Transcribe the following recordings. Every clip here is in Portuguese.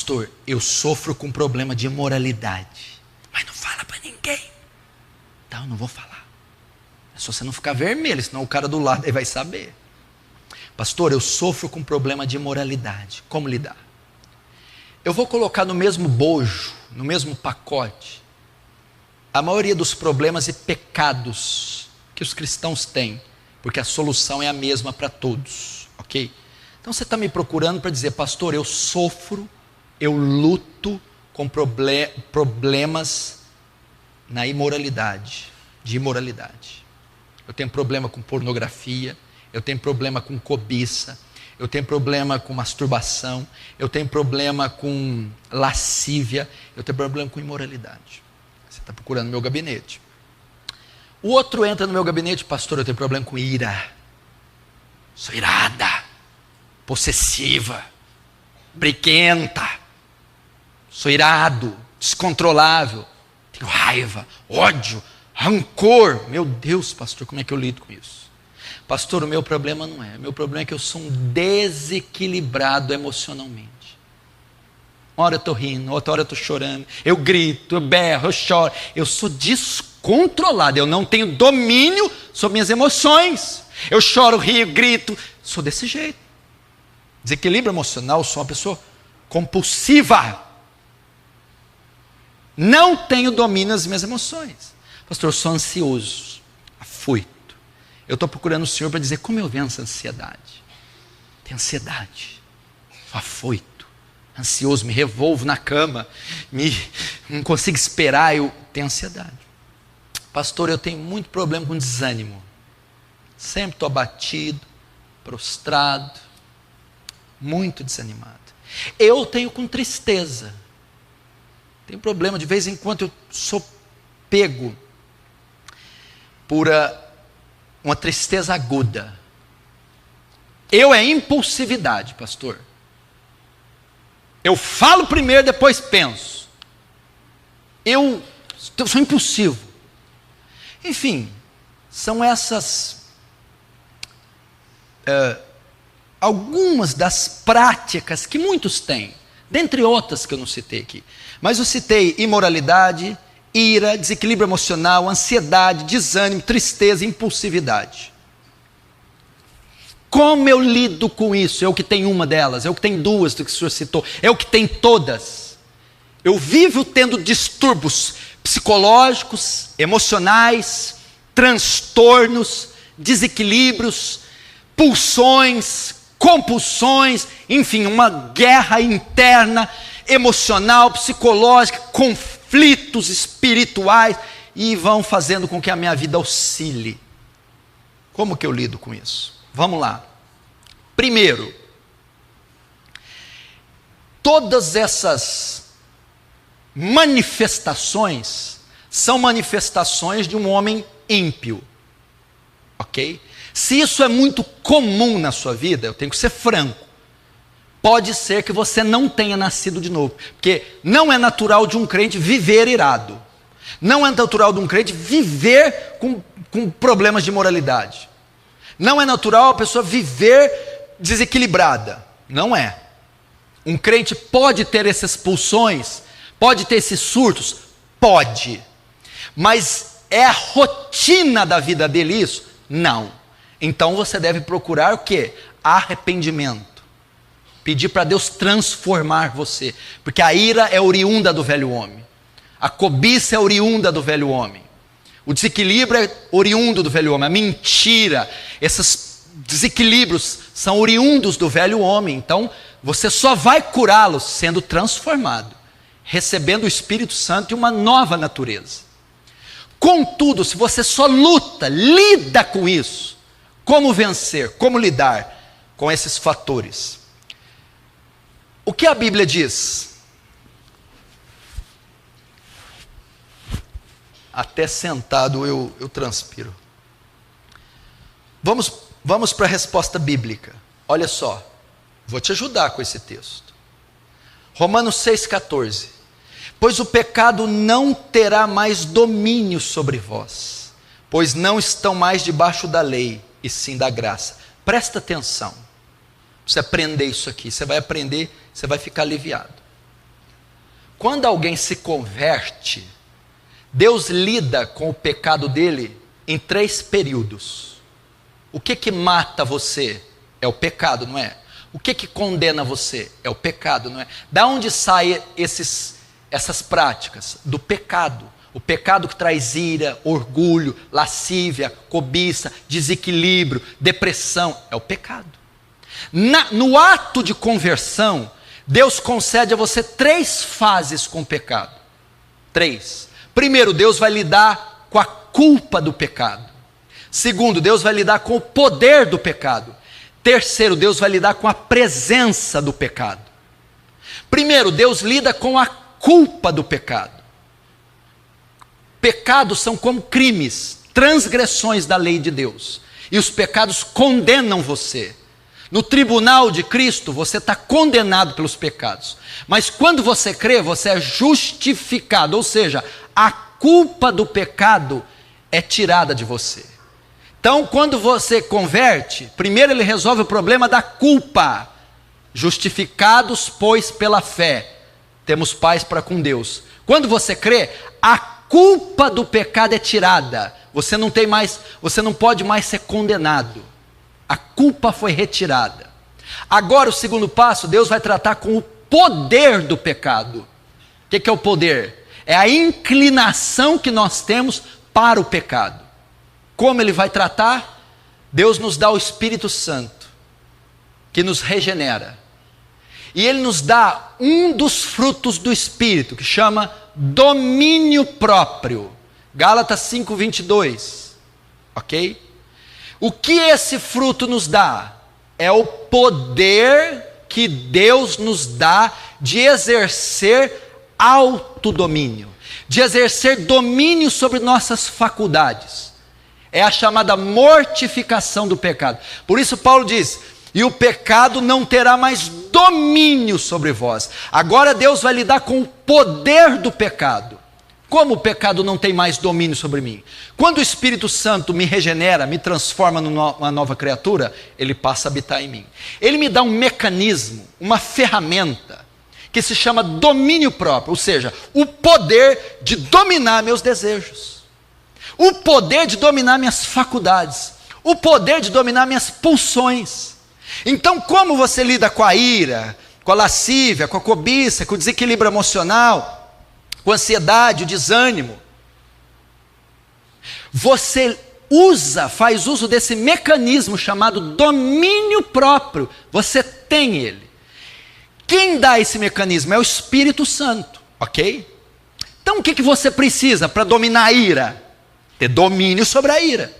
Pastor, eu sofro com problema de imoralidade. Mas não fala para ninguém. Então eu não vou falar. É só você não ficar vermelho, senão o cara do lado aí vai saber. Pastor, eu sofro com problema de imoralidade. Como lidar? Eu vou colocar no mesmo bojo, no mesmo pacote, a maioria dos problemas e pecados que os cristãos têm, porque a solução é a mesma para todos, ok? Então você está me procurando para dizer, pastor, eu sofro, eu luto com problemas na imoralidade, de imoralidade. Eu tenho problema com pornografia, eu tenho problema com cobiça, eu tenho problema com masturbação, eu tenho problema com lascívia, eu tenho problema com imoralidade. Você está procurando meu gabinete. O outro entra no meu gabinete, pastor, eu tenho problema com ira. Sou irada, possessiva, briguenta, sou irado, descontrolável, tenho raiva, ódio, rancor. Meu Deus, pastor, como é que eu lido com isso? Pastor, o meu problema não é. O meu problema é que eu sou um desequilibrado emocionalmente. Uma hora eu estou rindo, outra hora eu estou chorando. Eu grito, eu berro, eu choro. Eu sou descontrolado. Eu não tenho domínio sobre minhas emoções. Eu choro, rio, grito. Sou desse jeito. Desequilíbrio emocional, sou uma pessoa compulsiva. Não tenho domínio das minhas emoções. Pastor, eu sou ansioso, afoito. Eu estou procurando o Senhor para dizer como eu venço a ansiedade. Tenho ansiedade, sou afoito, ansioso, me revolvo na cama, não consigo esperar, eu tenho ansiedade. Pastor, eu tenho muito problema com desânimo. Sempre estou abatido, prostrado, muito desanimado. Eu tenho com tristeza. Tenho problema, de vez em quando eu sou pego por uma tristeza aguda. Eu é impulsividade, pastor. Eu falo primeiro, depois penso. Eu sou impulsivo. Enfim, são essas algumas das práticas que muitos têm, dentre outras que eu não citei aqui. Mas eu citei imoralidade, ira, desequilíbrio emocional, ansiedade, desânimo, tristeza, impulsividade. Como eu lido com isso? Eu que tenho uma delas, eu que tenho duas do que o senhor citou, eu que tenho todas. Eu vivo tendo distúrbios psicológicos, emocionais, transtornos, desequilíbrios, pulsões, compulsões, enfim, uma guerra interna, emocional, psicológica, conflitos espirituais, e vão fazendo com que a minha vida oscile. Como que eu lido com isso? Vamos lá. Primeiro, todas essas manifestações são manifestações de um homem ímpio, ok? Se isso é muito comum na sua vida, eu tenho que ser franco. Pode ser que você não tenha nascido de novo, porque não é natural de um crente viver irado. Não é natural de um crente viver com problemas de moralidade. Não é natural a pessoa viver desequilibrada. Não é. Um crente pode ter essas pulsões, pode ter esses surtos? Pode. Mas é a rotina da vida dele isso? Não. Então você deve procurar o quê? Arrependimento. Pedir para Deus transformar você. Porque a ira é oriunda do velho homem. A cobiça é oriunda do velho homem. O desequilíbrio é oriundo do velho homem. A mentira, esses desequilíbrios são oriundos do velho homem. Então, você só vai curá-los sendo transformado, recebendo o Espírito Santo e uma nova natureza. Contudo, se você só lida com isso, como vencer, como lidar com esses fatores? O que a Bíblia diz? Até sentado eu transpiro. Vamos para a resposta bíblica. Olha só, vou te ajudar com esse texto. Romanos 6,14. Pois o pecado não terá mais domínio sobre vós, pois não estão mais debaixo da lei, e sim da graça. Presta atenção. Você aprender isso aqui, você vai aprender, você vai ficar aliviado. Quando alguém se converte, Deus lida com o pecado dele em 3 períodos. O que mata você? É o pecado, não é? O que condena você? É o pecado, não é? Da onde saem essas práticas? Do pecado. O pecado que traz ira, orgulho, lascívia, cobiça, desequilíbrio, depressão. É o pecado. No ato de conversão, Deus concede a você 3 fases com o pecado. 3. Primeiro, Deus vai lidar com a culpa do pecado. Segundo, Deus vai lidar com o poder do pecado. Terceiro, Deus vai lidar com a presença do pecado. Primeiro, Deus lida com a culpa do pecado. Pecados são como crimes, transgressões da lei de Deus. E os pecados condenam você. No tribunal de Cristo, você está condenado pelos pecados. Mas quando você crê, você é justificado. Ou seja, a culpa do pecado é tirada de você. Então, quando você converte, primeiro ele resolve o problema da culpa. Justificados, pois, pela fé, temos paz para com Deus. Quando você crê, a culpa do pecado é tirada. Você não pode mais ser condenado. A culpa foi retirada. Agora, o segundo passo, Deus vai tratar com o poder do pecado. O que é o poder? É a inclinação que nós temos para o pecado. Como ele vai tratar? Deus nos dá o Espírito Santo, que nos regenera. E ele nos dá um dos frutos do Espírito, que chama domínio próprio. Gálatas 5:22. Ok? O que esse fruto nos dá? É o poder que Deus nos dá de exercer autodomínio, de exercer domínio sobre nossas faculdades. É a chamada mortificação do pecado. Por isso Paulo diz: e o pecado não terá mais domínio sobre vós. Agora Deus vai lidar com o poder do pecado. Como o pecado não tem mais domínio sobre mim? Quando o Espírito Santo me regenera, me transforma numa nova criatura, ele passa a habitar em mim. Ele me dá um mecanismo, uma ferramenta, que se chama domínio próprio, ou seja, o poder de dominar meus desejos, o poder de dominar minhas faculdades, o poder de dominar minhas pulsões. Então, como você lida com a ira, com a lascívia, com a cobiça, com o desequilíbrio emocional, com a ansiedade, o desânimo? Você faz uso desse mecanismo chamado domínio próprio. Você tem ele. Quem dá esse mecanismo é o Espírito Santo, ok? Então o que você precisa para dominar a ira? Ter domínio sobre a ira.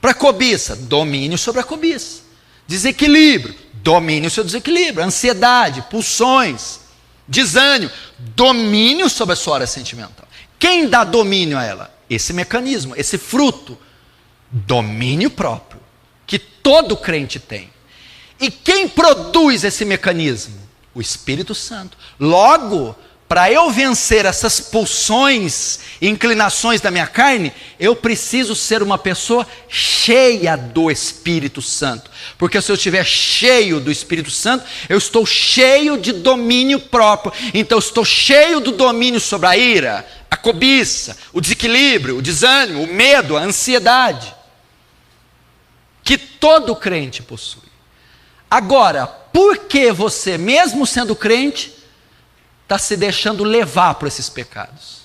Para a cobiça, domínio sobre a cobiça. Desequilíbrio, domínio sobre o desequilíbrio. Ansiedade, pulsões, desânimo, domínio sobre a sua área sentimental. Quem dá domínio a ela? Esse mecanismo, esse fruto, domínio próprio, que todo crente tem. E quem produz esse mecanismo? O Espírito Santo. Logo, para eu vencer essas pulsões e inclinações da minha carne, eu preciso ser uma pessoa cheia do Espírito Santo. Porque se eu estiver cheio do Espírito Santo, eu estou cheio de domínio próprio. Então eu estou cheio do domínio sobre a ira, a cobiça, o desequilíbrio, o desânimo, o medo, a ansiedade, que todo crente possui. Agora, por que você, mesmo sendo crente, está se deixando levar por esses pecados?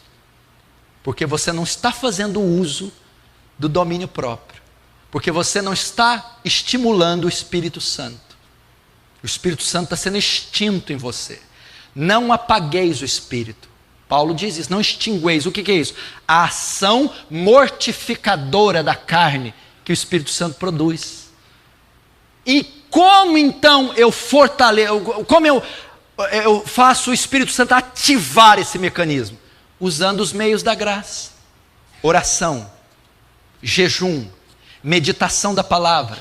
Porque você não está fazendo uso do domínio próprio. Porque você não está estimulando o Espírito Santo. O Espírito Santo está sendo extinto em você. Não apagueis o Espírito. Paulo diz isso, não extingueis. O que é isso? A ação mortificadora da carne que o Espírito Santo produz. E como então eu fortaleço, como eu faço o Espírito Santo ativar esse mecanismo? Usando os meios da graça. Oração, jejum, meditação da palavra,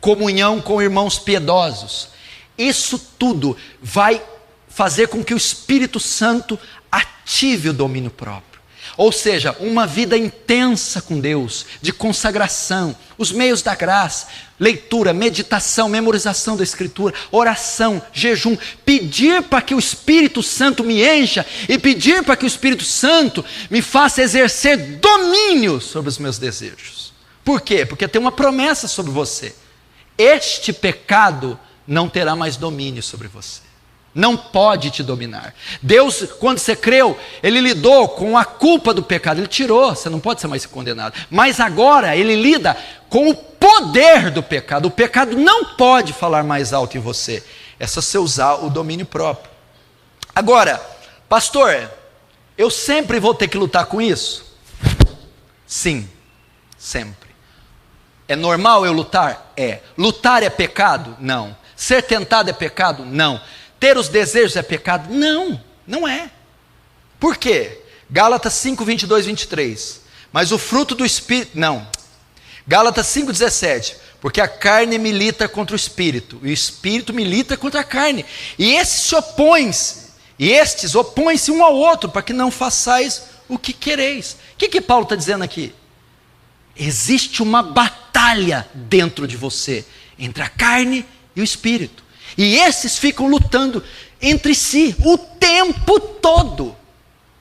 comunhão com irmãos piedosos. Isso tudo vai fazer com que o Espírito Santo ative o domínio próprio. Ou seja, uma vida intensa com Deus, de consagração, os meios da graça, leitura, meditação, memorização da Escritura, oração, jejum, pedir para que o Espírito Santo me encha e pedir para que o Espírito Santo me faça exercer domínio sobre os meus desejos. Por quê? Porque tem uma promessa sobre você. Este pecado não terá mais domínio sobre você. Não pode te dominar. Deus, quando você creu, Ele lidou com a culpa do pecado. Ele tirou, você não pode ser mais condenado. Mas agora Ele lida com o poder do pecado. O pecado não pode falar mais alto em você. É só você usar o domínio próprio. Agora, pastor, eu sempre vou ter que lutar com isso? Sim, sempre. É normal eu lutar? É. Lutar é pecado? Não. Ser tentado é pecado? Não. Ter os desejos é pecado? Não, não é. Por quê? Gálatas 5, 22, 23. Mas o fruto do Espírito... Não. Gálatas 5, 17. Porque a carne milita contra o Espírito, e o Espírito milita contra a carne. E estes opõem-se um ao outro, para que não façais o que quereis. O que Paulo está dizendo aqui? Existe uma batalha dentro de você, entre a carne e o Espírito. E esses ficam lutando entre si o tempo todo.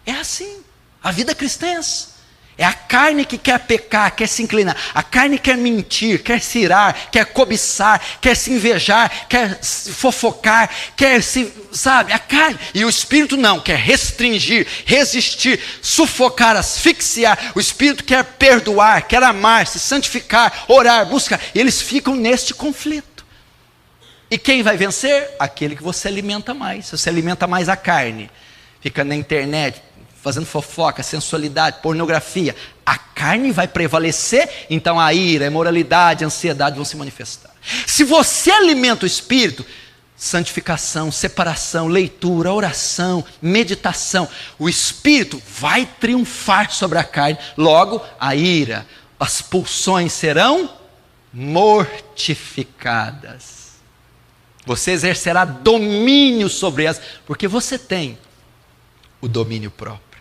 É assim. A vida cristã é essa. É a carne que quer pecar, quer se inclinar. A carne quer mentir, quer se irar, quer cobiçar, quer se invejar, quer se fofocar, quer se... Sabe? A carne. E o Espírito não, quer restringir, resistir, sufocar, asfixiar. O Espírito quer perdoar, quer amar, se santificar, orar, buscar. E eles ficam neste conflito. E quem vai vencer? Aquele que você alimenta mais. Se você alimenta mais a carne, fica na internet, fazendo fofoca, sensualidade, pornografia, a carne vai prevalecer, então a ira, a imoralidade, a ansiedade vão se manifestar. Se você alimenta o Espírito, santificação, separação, leitura, oração, meditação, o Espírito vai triunfar sobre a carne, logo a ira, as pulsões serão mortificadas. Você exercerá domínio sobre elas, porque você tem o domínio próprio.